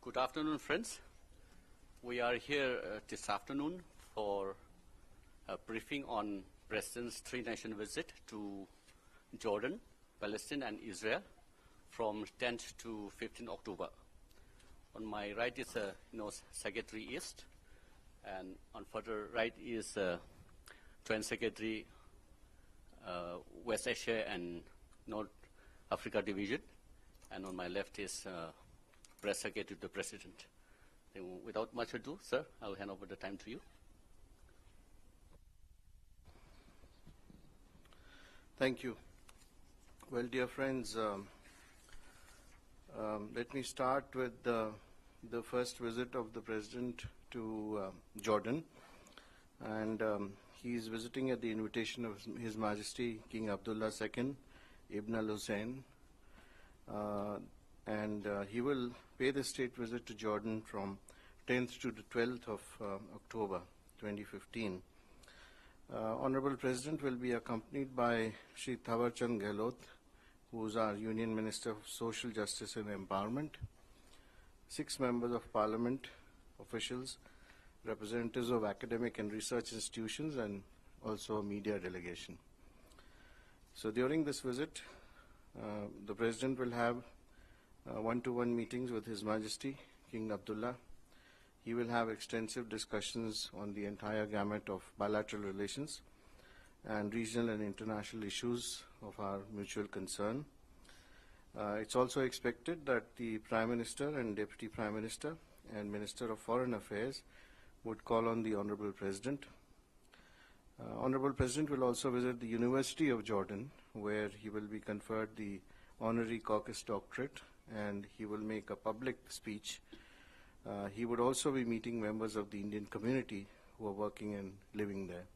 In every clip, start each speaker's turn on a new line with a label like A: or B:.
A: Good afternoon, friends. We are here this afternoon for a briefing on President's three-nation visit to Jordan, Palestine, and Israel from 10th to 15th October. On my right is Secretary East, and on further right is Joint Secretary West Asia and North Africa Division, and on my left is Press Secretary to the President. Then without much ado, sir, I will hand over the time to you.
B: Thank you. Well, dear friends, let me start with the first visit of the President to Jordan. And he is visiting at the invitation of His Majesty King Abdullah II Ibn al-Hussein. He will pay the state visit to Jordan from 10th to the 12th of October 2015. Honorable President will be accompanied by Shri Thawar Chand Gehlot, who is our Union Minister of Social Justice and Empowerment, 6 members of Parliament, officials, representatives of academic and research institutions, and also a media delegation. So during this visit, the President will have one-to-one meetings with His Majesty King Abdullah. He will have extensive discussions on the entire gamut of bilateral relations and regional and international issues of our mutual concern. It's also expected that the Prime Minister and Deputy Prime Minister and Minister of Foreign Affairs would call on the Honorable President. Honorable President will also visit the University of Jordan, where he will be conferred the Honorary Caucus Doctorate, and he will make a public speech. He would also be meeting members of the Indian community who are working and living there.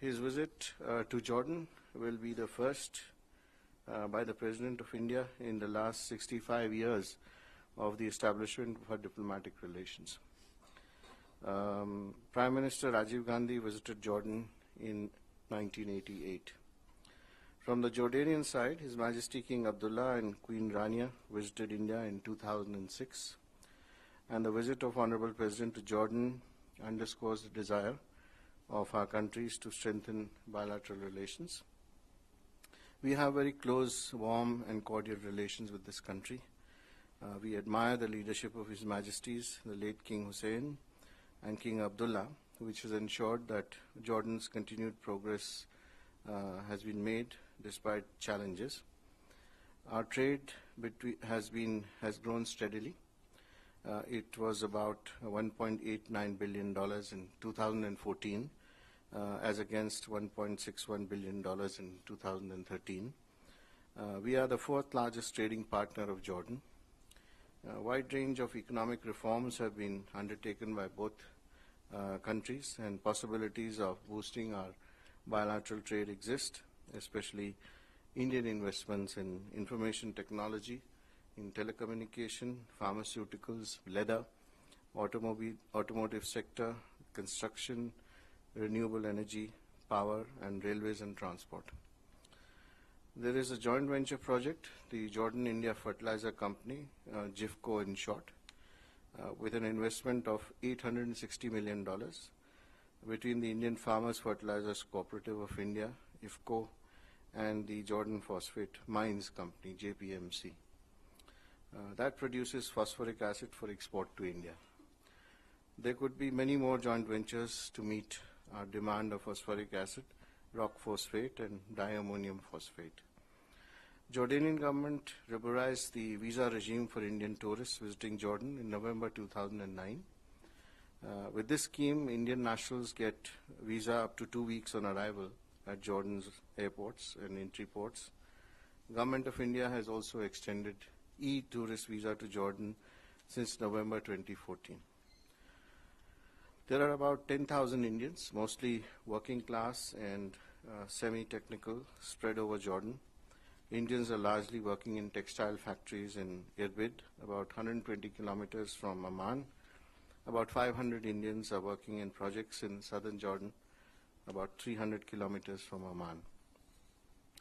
B: His visit to Jordan will be the first by the President of India in the last 65 years of the establishment of our diplomatic relations. Prime Minister Rajiv Gandhi visited Jordan in 1988. From the Jordanian side, His Majesty King Abdullah and Queen Rania visited India in 2006, and the visit of Honorable President to Jordan underscores the desire of our countries to strengthen bilateral relations. We have very close, warm, and cordial relations with this country. We admire the leadership of His Majesties, the late King Hussein and King Abdullah, which has ensured that Jordan's continued progress has been made despite challenges. Our trade has grown steadily. It was about $1.89 billion in 2014, as against $1.61 billion in 2013. We are the 4th largest trading partner of Jordan. A wide range of economic reforms have been undertaken by both countries, and possibilities of boosting our bilateral trade exist, especially Indian investments in information technology, in telecommunication, pharmaceuticals, leather, automotive sector, construction, renewable energy, power, and railways and transport. There is a joint venture project, the Jordan-India Fertilizer Company, JIFCO in short, with an investment of $860 million between the Indian Farmers Fertilizers Cooperative of India, IFCO, and the Jordan Phosphate Mines Company, JPMC. That produces phosphoric acid for export to India. There could be many more joint ventures to meet our demand of phosphoric acid, rock phosphate, and diammonium phosphate. Jordanian government liberalized the visa regime for Indian tourists visiting Jordan in November 2009. With this scheme, Indian nationals get visa up to 2 weeks on arrival at Jordan's airports and entry ports. Government of India has also extended e-tourist visa to Jordan since November 2014. There are about 10,000 Indians, mostly working class and semi-technical, spread over Jordan. Indians are largely working in textile factories in Irbid, about 120 kilometers from Amman. About 500 Indians are working in projects in southern Jordan, about 300 kilometers from Amman.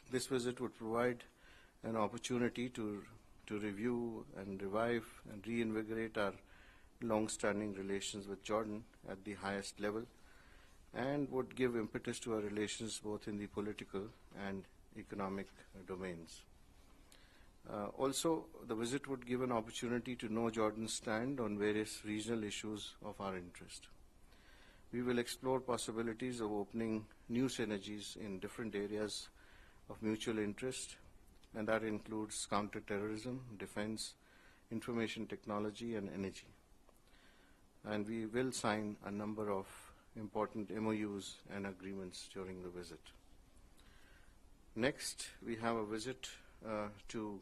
B: This visit would provide an opportunity to to review and revive and reinvigorate our long-standing relations with Jordan at the highest level, and would give impetus to our relations both in the political and economic domains. Also, the visit would give an opportunity to know Jordan's stand on various regional issues of our interest. We will explore possibilities of opening new synergies in different areas of mutual interest, and that includes counterterrorism, defense, information technology, and energy. And we will sign a number of important MOUs and agreements during the visit. Next, we have a visit to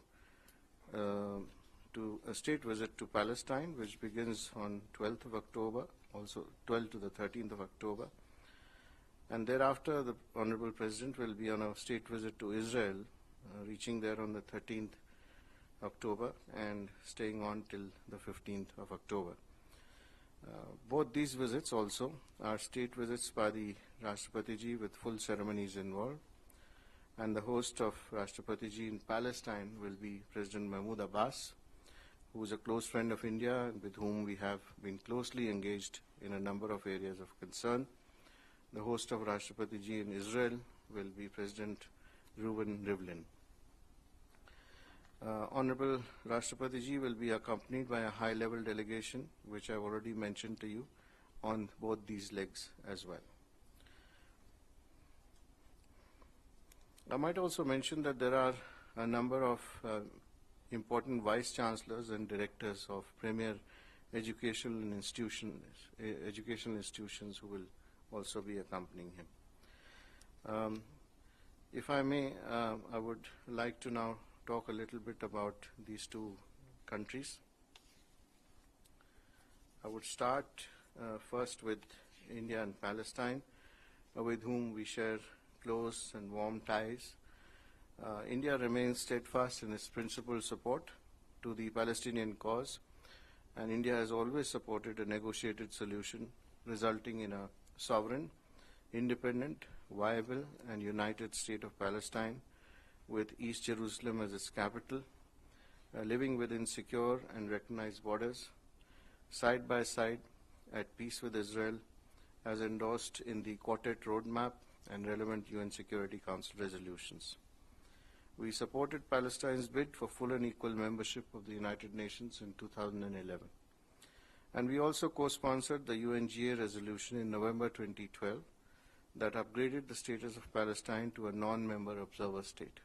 B: a state visit to Palestine, which begins on 12th of October, also 12th to the 13th of October. And thereafter, the Honorable President will be on a state visit to Israel, reaching there on the 13th October and staying on till the 15th of October. Both these visits also are state visits by the Rashtrapati Ji with full ceremonies involved, and the host of Rashtrapati Ji in Palestine will be President Mahmoud Abbas, who is a close friend of India and with whom we have been closely engaged in a number of areas of concern. The host of Rashtrapati Ji in Israel will be President Reuven Rivlin. Honorable Rashtrapati Ji will be accompanied by a high-level delegation, which I've already mentioned to you, on both these legs as well. I might also mention that there are a number of important vice-chancellors and directors of premier educational institutions who will also be accompanying him. If I may, I would like to now talk a little bit about these two countries. I would start first with India and Palestine, with whom we share close and warm ties. India remains steadfast in its principled support to the Palestinian cause, and India has always supported a negotiated solution resulting in a sovereign, independent, viable, and united state of Palestine, with East Jerusalem as its capital, living within secure and recognized borders, side by side, at peace with Israel, as endorsed in the Quartet Roadmap and relevant UN Security Council resolutions. We supported Palestine's bid for full and equal membership of the United Nations in 2011. And we also co-sponsored the UNGA resolution in November 2012 that upgraded the status of Palestine to a non-member observer state.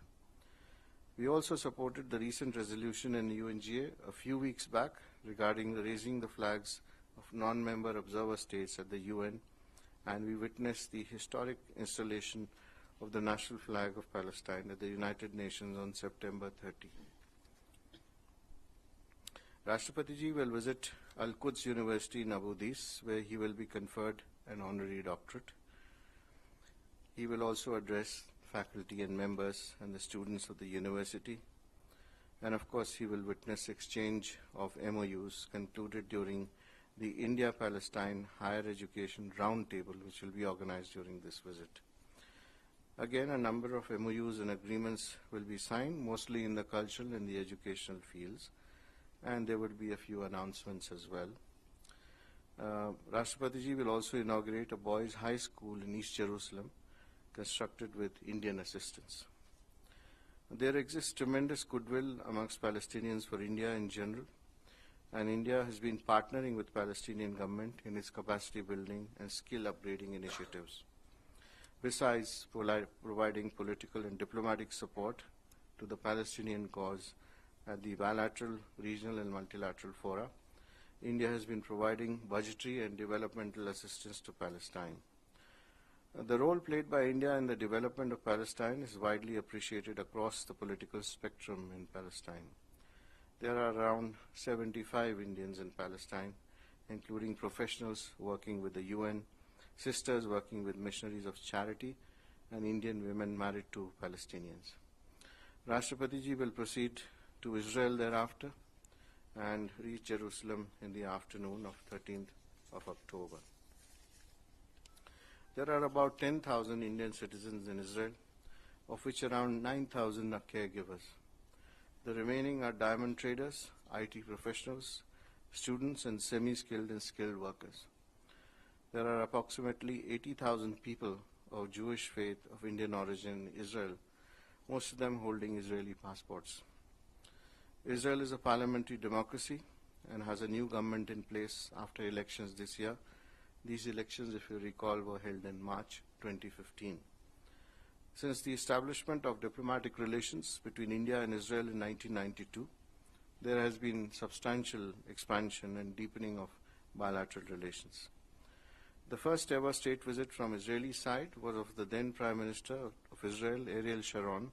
B: We also supported the recent resolution in UNGA a few weeks back regarding raising the flags of non-member observer states at the UN, and we witnessed the historic installation of the national flag of Palestine at the United Nations on September 30. Rashtrapati Ji will visit Al-Quds University in Abu Dhabi, where he will be conferred an honorary doctorate. He will also address faculty and members and the students of the university. And of course, he will witness exchange of MOUs concluded during the India-Palestine Higher Education Roundtable, which will be organized during this visit. Again, a number of MOUs and agreements will be signed, mostly in the cultural and the educational fields, and there will be a few announcements as well. Rashtrapati Ji will also inaugurate a boys' high school in East Jerusalem, constructed with Indian assistance. There exists tremendous goodwill amongst Palestinians for India in general, and India has been partnering with Palestinian government in its capacity building and skill upgrading initiatives. Besides providing political and diplomatic support to the Palestinian cause at the bilateral, regional, and multilateral fora, India has been providing budgetary and developmental assistance to Palestine. The role played by India in the development of Palestine is widely appreciated across the political spectrum in Palestine. There are around 75 Indians in Palestine, including professionals working with the UN, sisters working with missionaries of charity, and Indian women married to Palestinians. Rashtrapati Ji will proceed to Israel thereafter and reach Jerusalem in the afternoon of 13th of October. There are about 10,000 Indian citizens in Israel, of which around 9,000 are caregivers. The remaining are diamond traders, IT professionals, students, and semi-skilled and skilled workers. There are approximately 80,000 people of Jewish faith of Indian origin in Israel, most of them holding Israeli passports. Israel is a parliamentary democracy and has a new government in place after elections this year. These elections, if you recall, were held in March 2015. Since the establishment of diplomatic relations between India and Israel in 1992, there has been substantial expansion and deepening of bilateral relations. The first ever state visit from Israeli side was of the then Prime Minister of Israel, Ariel Sharon,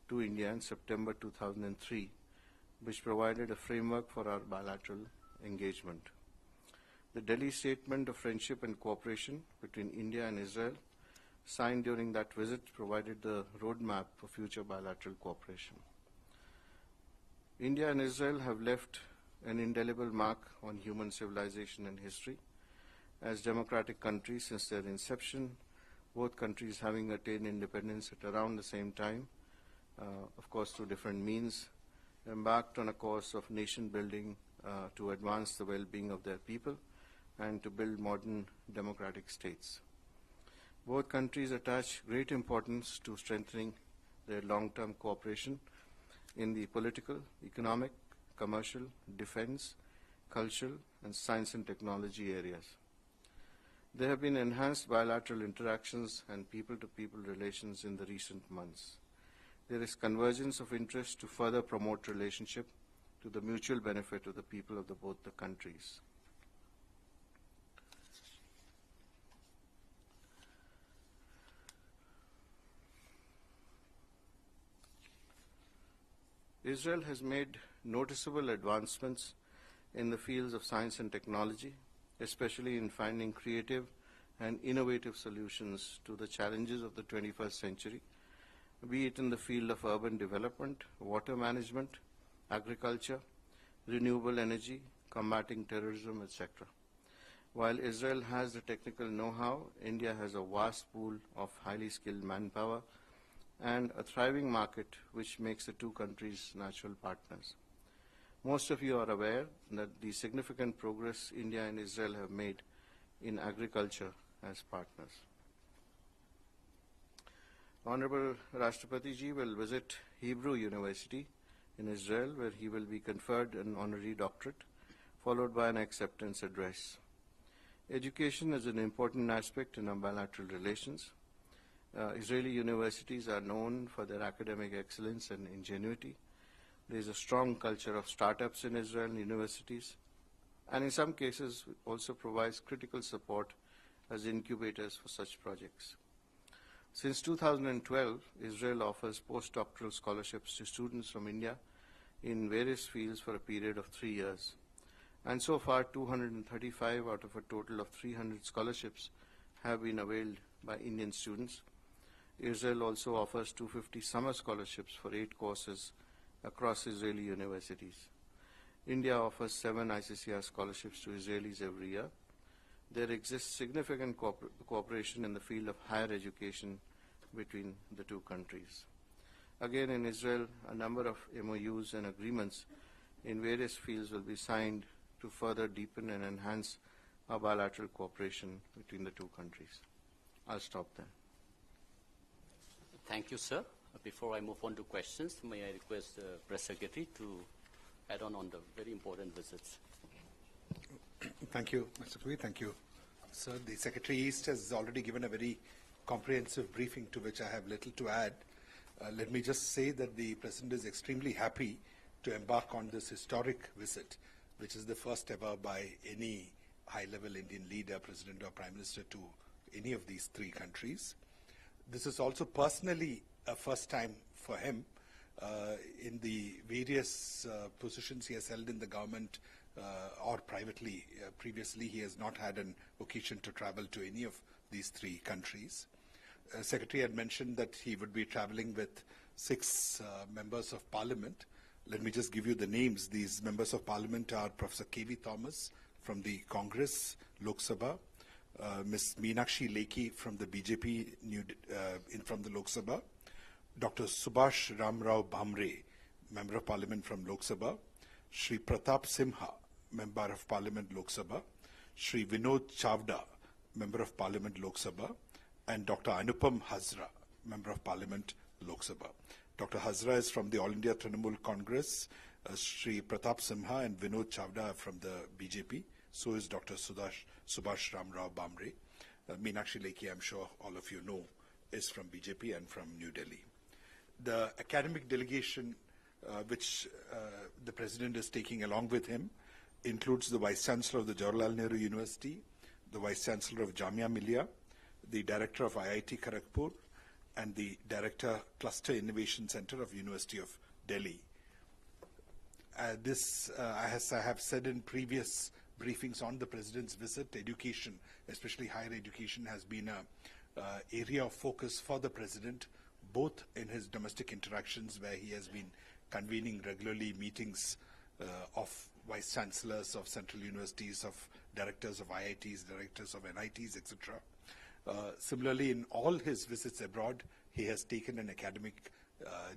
B: to India in September 2003, which provided a framework for our bilateral engagement. The Delhi Statement of Friendship and Cooperation between India and Israel, signed during that visit, provided the roadmap for future bilateral cooperation. India and Israel have left an indelible mark on human civilization and history. As democratic countries since their inception, both countries having attained independence at around the same time, of course through different means, embarked on a course of nation building to advance the well-being of their people and to build modern democratic states. Both countries attach great importance to strengthening their long-term cooperation in the political, economic, commercial, defense, cultural, and science and technology areas. There have been enhanced bilateral interactions and people-to-people relations in the recent months. There is convergence of interest to further promote relationship to the mutual benefit of the people of both the countries. Israel has made noticeable advancements in the fields of science and technology, especially in finding creative and innovative solutions to the challenges of the 21st century, be it in the field of urban development, water management, agriculture, renewable energy, combating terrorism, etc. While Israel has the technical know-how, India has a vast pool of highly skilled manpower and a thriving market which makes the two countries natural partners. Most of you are aware that the significant progress India and Israel have made in agriculture as partners. Honorable Rashtrapati Ji will visit Hebrew University in Israel, where he will be conferred an honorary doctorate, followed by an acceptance address. Education is an important aspect in our bilateral relations. Israeli universities are known for their academic excellence and ingenuity. There is a strong culture of startups in Israel universities, and in some cases also provides critical support as incubators for such projects. Since 2012, Israel offers postdoctoral scholarships to students from India in various fields for a period of 3 years. And so far, 235 out of a total of 300 scholarships have been availed by Indian students. Israel also offers 250 summer scholarships for 8 courses across Israeli universities. India offers 7 ICCR scholarships to Israelis every year. There exists significant cooperation in the field of higher education between the two countries. Again, in Israel, a number of MOUs and agreements in various fields will be signed to further deepen and enhance our bilateral cooperation between the two countries. I'll stop there.
A: Thank you, sir. Before I move on to questions, may I request the Press Secretary to add on the very important visits.
C: Thank you, Mr. Puri. Thank you, sir. The Secretary East has already given a very comprehensive briefing to which I have little to add. Let me just say that the President is extremely happy to embark on this historic visit, which is the first ever by any high-level Indian leader, President or Prime Minister, to any of these 3 countries. This is also personally a first time for him. In the various positions he has held in the government or privately, previously he has not had an occasion to travel to any of these 3 countries. Secretary had mentioned that he would be traveling with 6 members of parliament. Let me just give you the names. These members of parliament are Professor K.V. Thomas from the Congress, Lok Sabha, Ms. Meenakshi Lekhi from the BJP from the Lok Sabha, Dr. Subhash Ramrao Bhamre, Member of Parliament from Lok Sabha, Shri Pratap Simha, Member of Parliament Lok Sabha, Shri Vinod Chavda, Member of Parliament Lok Sabha, and Dr. Anupam Hazra, Member of Parliament Lok Sabha. Dr. Hazra is from the All India Trinamool Congress, Shri Pratap Simha and Vinod Chavda are from the BJP, so is Dr. Subhash Ramrao Bamre. Meenakshi Lekhi, I'm sure all of you know, is from BJP and from New Delhi. The academic delegation which the President is taking along with him includes the Vice Chancellor of the Jawaharlal Nehru University, the Vice Chancellor of Jamia Millia, the Director of IIT Kharagpur, and the Director Cluster Innovation Center of University of Delhi. As I have said in previous briefings on the President's visit, education, especially higher education, has been an area of focus for the President, both in his domestic interactions, where he has been convening regularly meetings of Vice Chancellors of Central Universities, of Directors of IITs, Directors of NITs, etc. Similarly, in all his visits abroad, he has taken an academic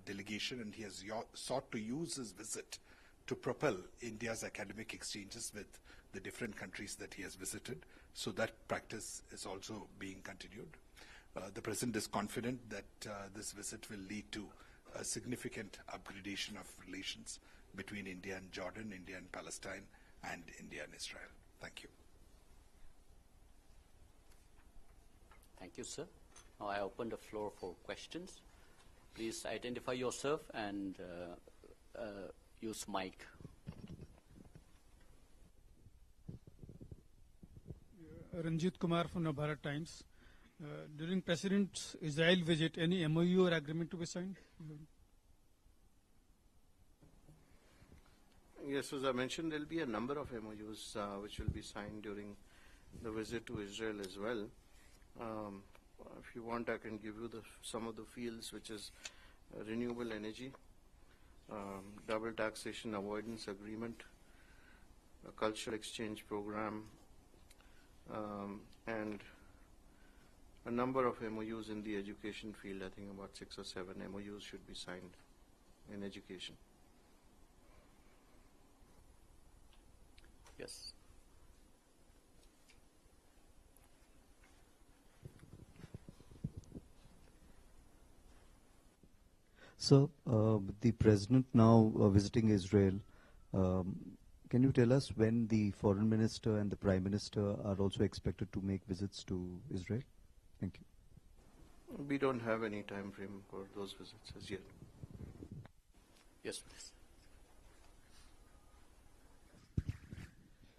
C: delegation, and he has sought to use his visit to propel India's academic exchanges with the different countries that he has visited. So that practice is also being continued. The President is confident that this visit will lead to a significant upgradation of relations between India and Jordan, India and Palestine, and India and Israel. Thank you.
A: Thank you, sir. Now I open the floor for questions. Please identify yourself and use mic.
D: Ranjit Kumar from Navbharat Times. During President's Israel visit, any MOU or agreement to be signed?
B: Yes, as I mentioned, there will be a number of MOUs which will be signed during the visit to Israel as well. If you want, I can give you some of the fields, which is renewable energy, double taxation avoidance agreement, a cultural exchange program, and a number of MOUs in the education field. I think about 6 or 7 MOUs should be signed in education.
A: Yes.
E: So, the President now visiting Israel, can you tell us when the Foreign Minister and the Prime Minister are also expected to make visits to Israel? Thank you.
B: We don't have any time frame for those visits as yet.
A: Yes, please.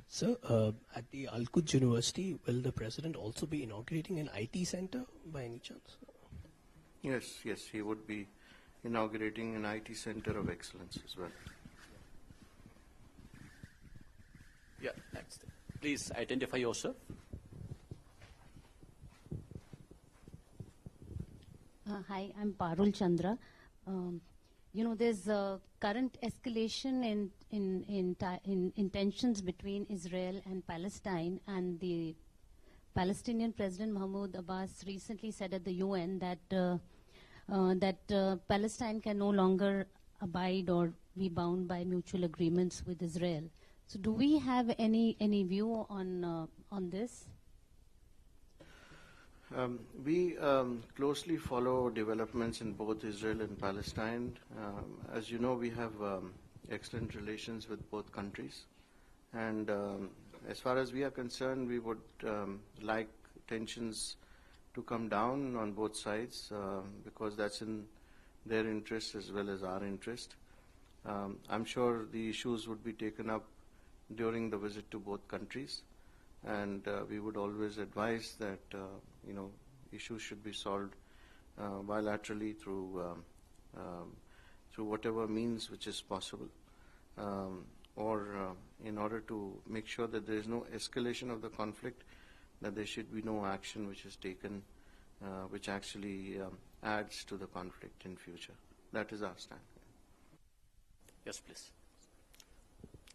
F: So, at the Al-Quds University, will the President also be inaugurating an IT center by any chance?
B: Yes, he would be inaugurating an IT center of excellence as well.
A: Yeah, next. Please identify yourself.
G: Hi, I'm Parul Chandra. There's a current escalation in tensions between Israel and Palestine, and the Palestinian President Mahmoud Abbas recently said at the UN that Palestine can no longer abide or be bound by mutual agreements with Israel. So, do we have any view on this?
B: We closely follow developments in both Israel and Palestine. As you know, we have excellent relations with both countries. And as far as we are concerned, we would like tensions to come down on both sides because that's in their interest as well as our interest. I'm sure the issues would be taken up during the visit to both countries. And we would always advise that issues should be solved bilaterally through whatever means which is possible, or in order to make sure that there is no escalation of the conflict, that there should be no action which is taken which actually adds to the conflict in future. That is our stand.
A: Yes, please.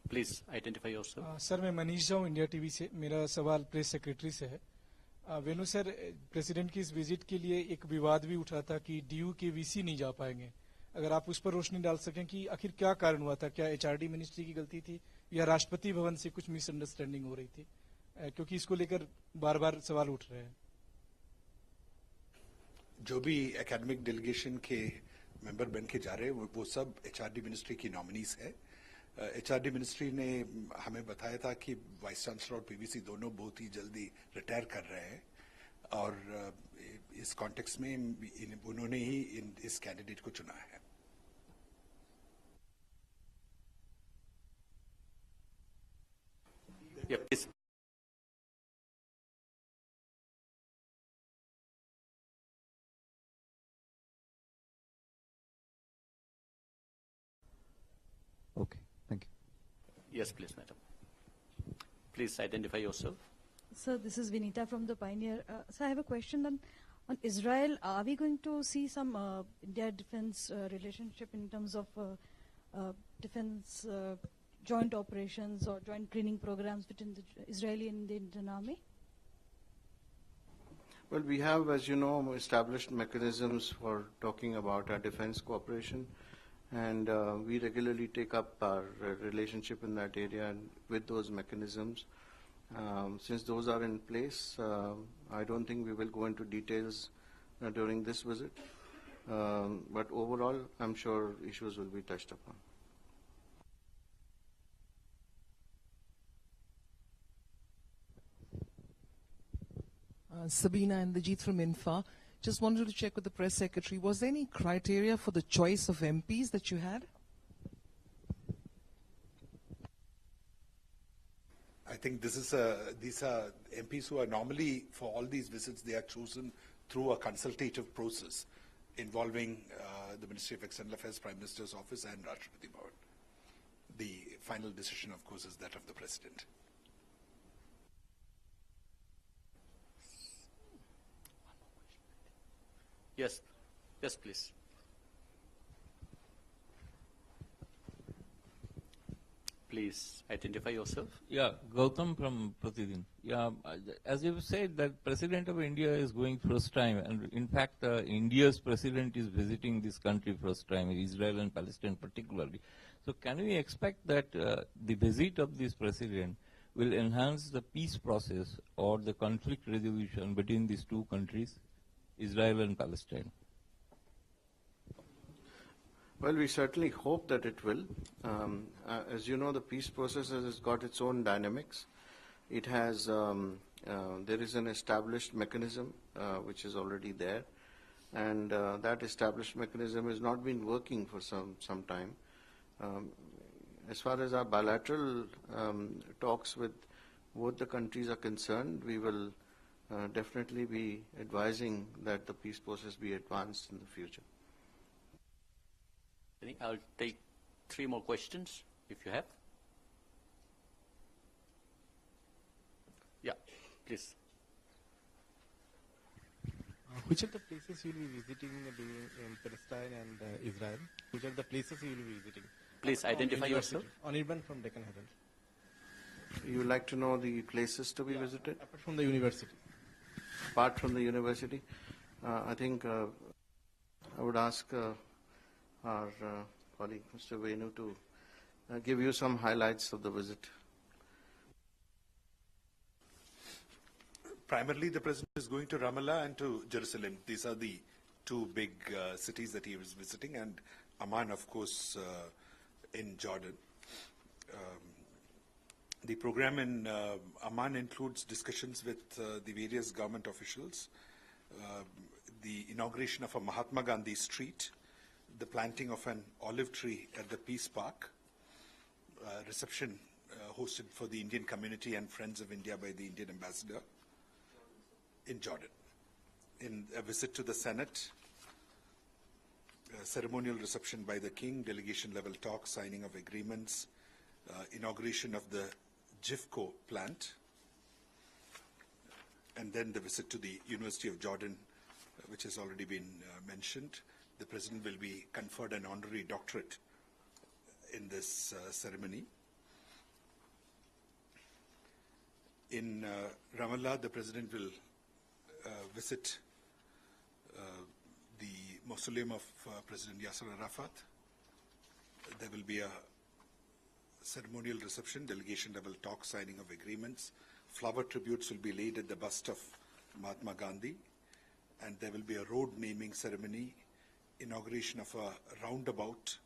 A: Please identify yourself.
D: Sir मैं मनीष जाऊँ India TV से. मेरा सवाल press secretary से है. वेणु sir, president की इस visit के लिए एक विवाद भी उठा था कि डीयू के वीसी नहीं जा पाएंगे.
H: अगर आप उस पर रोशनी डाल सकें कि आखिर क्या कारण हुआ था, क्या एचआरडी मिनिस्ट्री की गलती थी या राष्ट्रपति भवन से कुछ मिसअंडरस्टैंडिंग हो रही थी, क्योंकि इसको लेकर बार बार सवाल उठ रहे हैं।
C: जो भी एकेडमिक डेलीगेशन के मेंबर बन के जा रहे हैं वो सब एचआरडी मिनिस्ट्री की नॉमिनीज है। एचआरडी मिनिस्ट्री ने हमें बताया था कि वाइस चांसलर और पीवीसी दोनों बहुत ही जल्दी रिटायर कर रहे हैं और इस कॉन्टेक्स्ट में उन्होंने ही इस कैंडिडेट को चुना है।
A: Yeah, please.
E: Okay, thank you.
A: Yes, please, madam. Please identify yourself.
I: Sir, this is Vinita from the Pioneer. Sir, I have a question on Israel. Are we going to see some India defense relationship in terms of defense joint operations or joint training programs between the Israeli and the Indian Army?
B: Well, we have, as you know, established mechanisms for talking about our defense cooperation, and we regularly take up our relationship in that area and with those mechanisms. Since those are in place, I don't think we will go into details during this visit, but overall, I'm sure issues will be touched upon.
J: Sabina and Ajit from Infa. Just wanted to check with the press secretary, was there any criteria for the choice of MPs that you had?
C: I think these are MPs who are normally, for all these visits, they are chosen through a consultative process involving the Ministry of External Affairs, Prime Minister's Office and Rashtrapati Bhavan. The final decision, of course, is that of the President.
A: Yes, yes, please. Please identify yourself.
K: Yeah, Gautam from Pratidin. Yeah, as you said, that President of India is going first time, and in fact, India's President is visiting this country first time, Israel and Palestine particularly. So can we expect that the visit of this President will enhance the peace process or the conflict resolution between these two countries, Israel and Palestine?
B: Well, we certainly hope that it will. As you know, the peace process has got its own dynamics. It has, there is an established mechanism which is already there, and that established mechanism has not been working for some time. As far as our bilateral talks with both the countries are concerned, we will definitely be advising that the peace process be advanced in the future.
A: I think I'll take 3 more questions, if you have. Yeah, please.
L: Which are the places you will be visiting in Palestine and Israel? Which are the places you will be visiting?
A: Please identify yourself.
L: Anirban from Deccan Herald.
B: You would like to know the places to be visited?
L: Apart from the university.
B: Apart from the university, I think I would ask our colleague, Mr. Venu, to give you some highlights of the visit.
C: Primarily, the President is going to Ramallah and to Jerusalem. These are the 2 big cities that he was visiting, and Amman, of course, in Jordan. The program in Amman includes discussions with the various government officials, the inauguration of a Mahatma Gandhi street, the planting of an olive tree at the Peace Park, reception hosted for the Indian community and Friends of India by the Indian ambassador in Jordan, in a visit to the Senate, ceremonial reception by the King, delegation level talks, signing of agreements, inauguration of the GIFCO plant, and then the visit to the University of Jordan, which has already been mentioned. The President will be conferred an honorary doctorate in this ceremony. In Ramallah, the President will visit the mausoleum of President Yasser Arafat. There will be a ceremonial reception, delegation level talk, signing of agreements. Flower tributes will be laid at the bust of Mahatma Gandhi, and there will be a road naming ceremony, inauguration of a roundabout,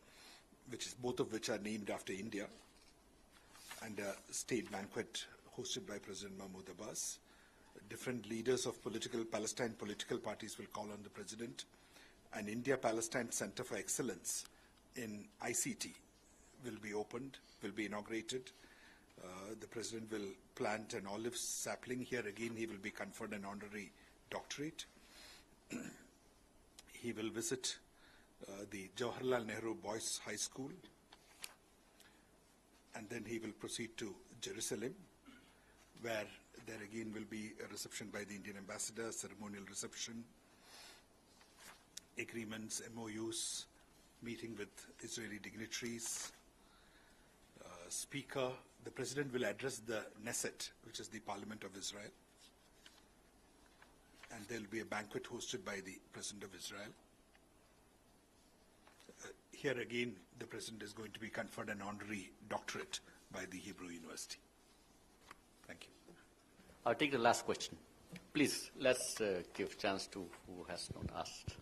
C: both of which are named after India, and a state banquet hosted by President Mahmoud Abbas. Different leaders of Palestine political parties will call on the President. An India-Palestine Center for Excellence in ICT will be opened, will be inaugurated. The President will plant an olive sapling. Here again, he will be conferred an honorary doctorate. He will visit the Jawaharlal Nehru Boys High School, and then he will proceed to Jerusalem, where there again will be a reception by the Indian ambassador, ceremonial reception, agreements, MOUs, meeting with Israeli dignitaries, speaker. The President will address the Knesset, which is the Parliament of Israel, and there will be a banquet hosted by the President of Israel. Here again, the President is going to be conferred an honorary doctorate by the Hebrew University. Thank you.
A: I'll take the last question. Please, let's give chance to who has not asked.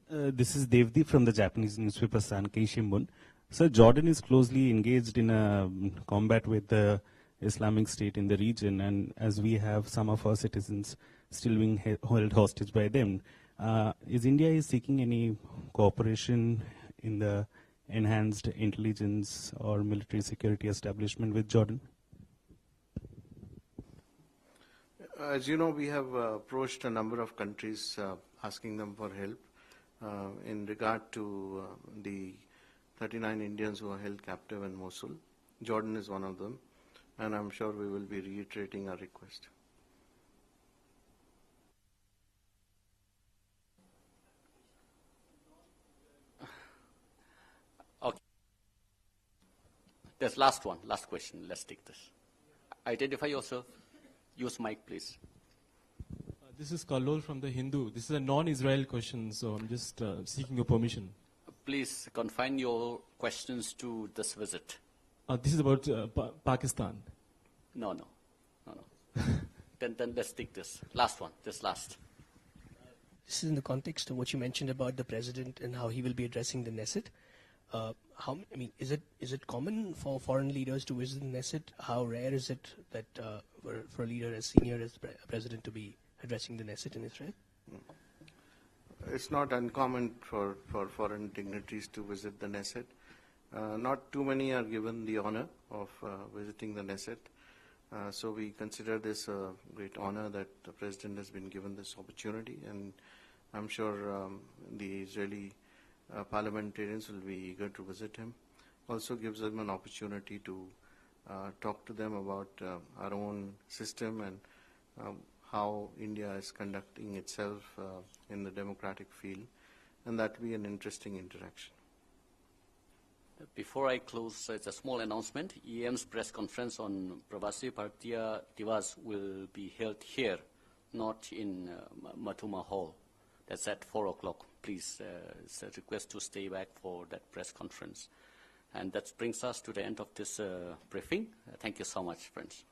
L: This is Devdeep from the Japanese newspaper Sankei Shimbun. Sir, Jordan is closely engaged in a combat with the Islamic State in the region, and as we have some of our citizens still being held hostage by them, is India seeking any cooperation in the enhanced intelligence or military security establishment with Jordan?
B: As you know, we have approached a number of countries asking them for help in regard to the 39 Indians who are held captive in Mosul. Jordan is one of them, and I'm sure we will be reiterating our request.
A: Okay. There's last question. Let's take this. Identify yourself. Use mic, please.
M: This is Kallol from the Hindu. This is a non-Israel question, so I'm just seeking your permission.
A: Please confine your questions to this visit.
M: This is about Pakistan.
A: No. Then let's take this. Last one. This last.
F: This is in the context of what you mentioned about the President and how he will be addressing the Knesset. Is it common for foreign leaders to visit the Knesset? How rare is it that for a leader as senior as the President to be addressing the Knesset in Israel?
B: It's not uncommon for foreign dignitaries to visit the Knesset. Not too many are given the honor of visiting the Knesset. So we consider this a great honor that the President has been given this opportunity, and I'm sure the Israeli parliamentarians will be eager to visit him. Also gives them an opportunity to talk to them about our own system and how India is conducting itself in the democratic field, and that will be an interesting interaction.
A: Before I close, it's a small announcement. EM's press conference on Pravasi Bharatiya Divas will be held here, not in Mathuma Hall. That's at 4 o'clock. Please, it's a request to stay back for that press conference. And that brings us to the end of this briefing. Thank you so much, friends.